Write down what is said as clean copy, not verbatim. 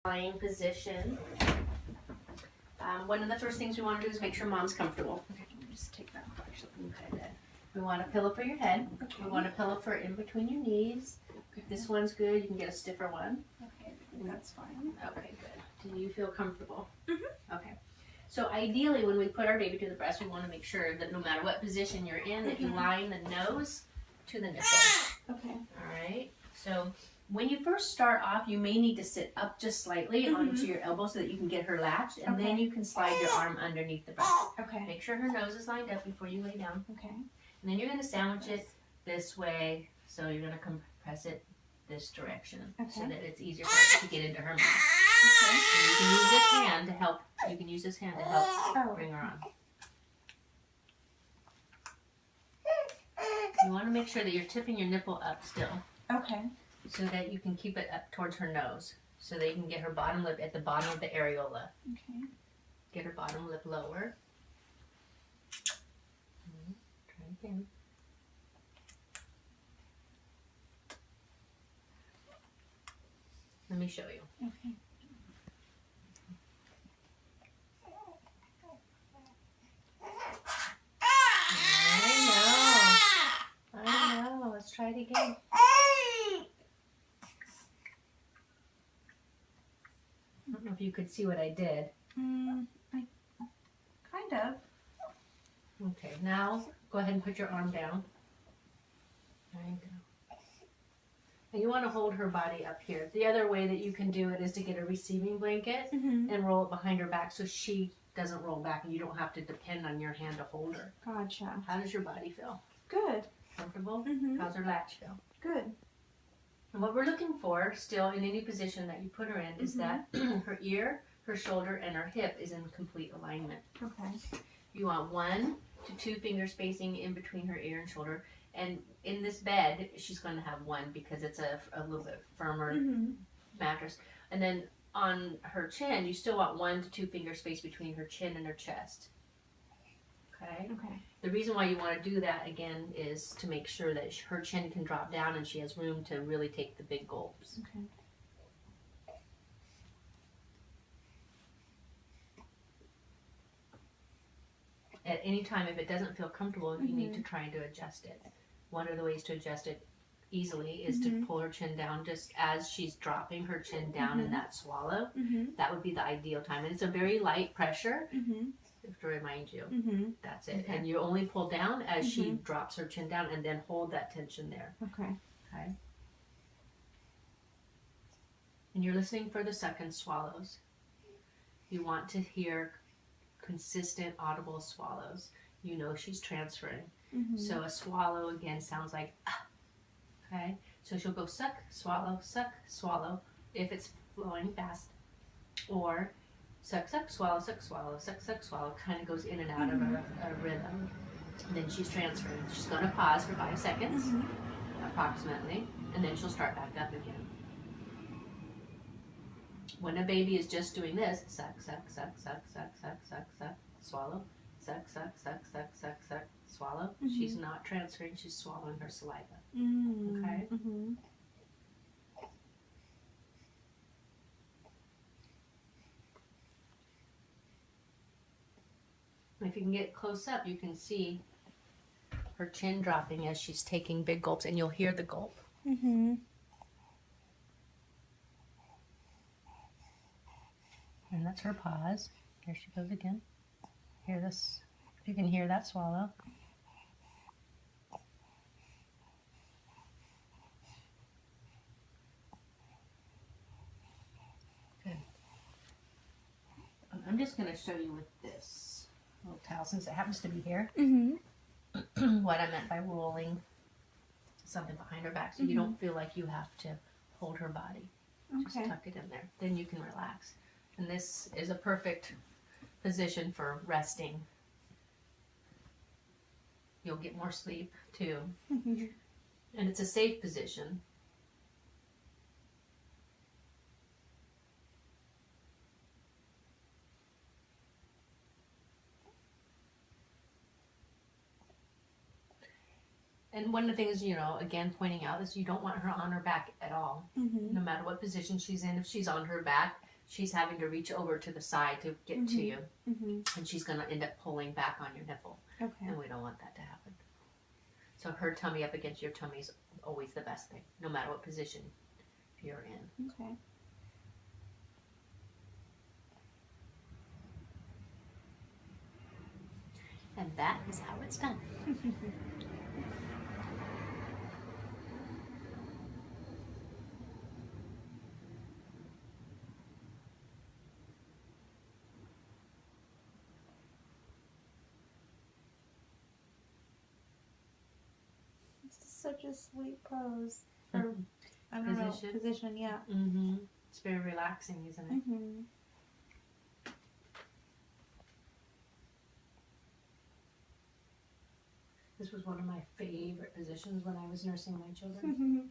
lying position. One of the first things we want to do is make sure mom's comfortable. Okay, let me just take that off actually. Okay, good. We want a pillow for your head. Okay. We want a pillow for in between your knees. If this one's good, you can get a stiffer one. Okay, I think that's fine. Okay, good. Do you feel comfortable? Mm-hmm. Okay. So ideally, when we put our baby to the breast, we want to make sure that no matter what position you're in, that you line the nose to the nipple. Okay. All right. So when you first start off, you may need to sit up just slightly onto your elbow so that you can get her latched, and then you can slide your arm underneath the breast. Okay. Make sure her nose is lined up before you lay down. Okay. And then you're going to sandwich it this way, so you're going to compress it this direction so that it's easier for it to get into her mouth. Okay. And you can use this hand to help. You can use this hand to help bring her on. You want to make sure that you're tipping your nipple up still. Okay. So that you can keep it up towards her nose, so that you can get her bottom lip at the bottom of the areola. Okay. Get her bottom lip lower. Try again. Let me show you. Okay. I know. Let's try it again. I don't know if you could see what I did. Kind of. Okay, now go ahead and put your arm down. There you go. And you want to hold her body up here. The other way that you can do it is to get a receiving blanket and roll it behind her back so she doesn't roll back and you don't have to depend on your hand to hold her. Gotcha. How does your body feel? Good. Comfortable? How's her latch feel? Good. And what we're looking for still in any position that you put her in is that her ear, her shoulder, and her hip is in complete alignment. Okay. You want 1 to 2 finger spacing in between her ear and shoulder. And in this bed, she's going to have 1 because it's a little bit firmer mattress. And then on her chin, you still want 1 to 2 finger space between her chin and her chest. Okay? Okay. The reason why you want to do that, again, is to make sure that her chin can drop down and she has room to really take the big gulps. Okay. At any time, if it doesn't feel comfortable, you need to try to adjust it. One of the ways to adjust it easily is to pull her chin down just as she's dropping her chin down in that swallow. That would be the ideal time. And it's a very light pressure, to remind you. That's it. Okay. And you only pull down as she drops her chin down and then hold that tension there. Okay. Okay. And you're listening for the second swallows. You want to hear consistent audible swallows. You know she's transferring. So a swallow again sounds like ah. Okay. So she'll go suck, swallow, if it's flowing fast, or suck, suck, swallow, suck, swallow, suck, suck, swallow. Kind of goes in and out of a rhythm. And then she's transferring. She's going to pause for 5 seconds, approximately, and then she'll start back up again. When a baby is just doing this, suck, suck, suck, suck, suck, suck, suck, suck, swallow, suck, suck, suck, suck, suck, suck, swallow. She's not transferring, she's swallowing her saliva. Okay? If you can get close up, you can see her chin dropping as she's taking big gulps, and you'll hear the gulp. And that's her pause. Here she goes again. Hear this? If you can hear that swallow. Good. I'm just going to show you with this little towel, since it happens to be here, what I meant by rolling something behind her back, so you don't feel like you have to hold her body. Just tuck it in there. Then you can relax. And this is a perfect position for resting. You'll get more sleep too. And it's a safe position. And one of the things, you know, again, pointing out is you don't want her on her back at all. No matter what position she's in. If she's on her back, she's having to reach over to the side to get to you. Mm-hmm. And she's going to end up pulling back on your nipple. Okay. And we don't want that to happen. So her tummy up against your tummy is always the best thing, no matter what position you're in. Okay. And that is how it's done. This is such a sweet pose. For, I don't know, position, yeah. Mm-hmm. It's very relaxing, isn't it? Mm-hmm. This was one of my favorite positions when I was nursing my children.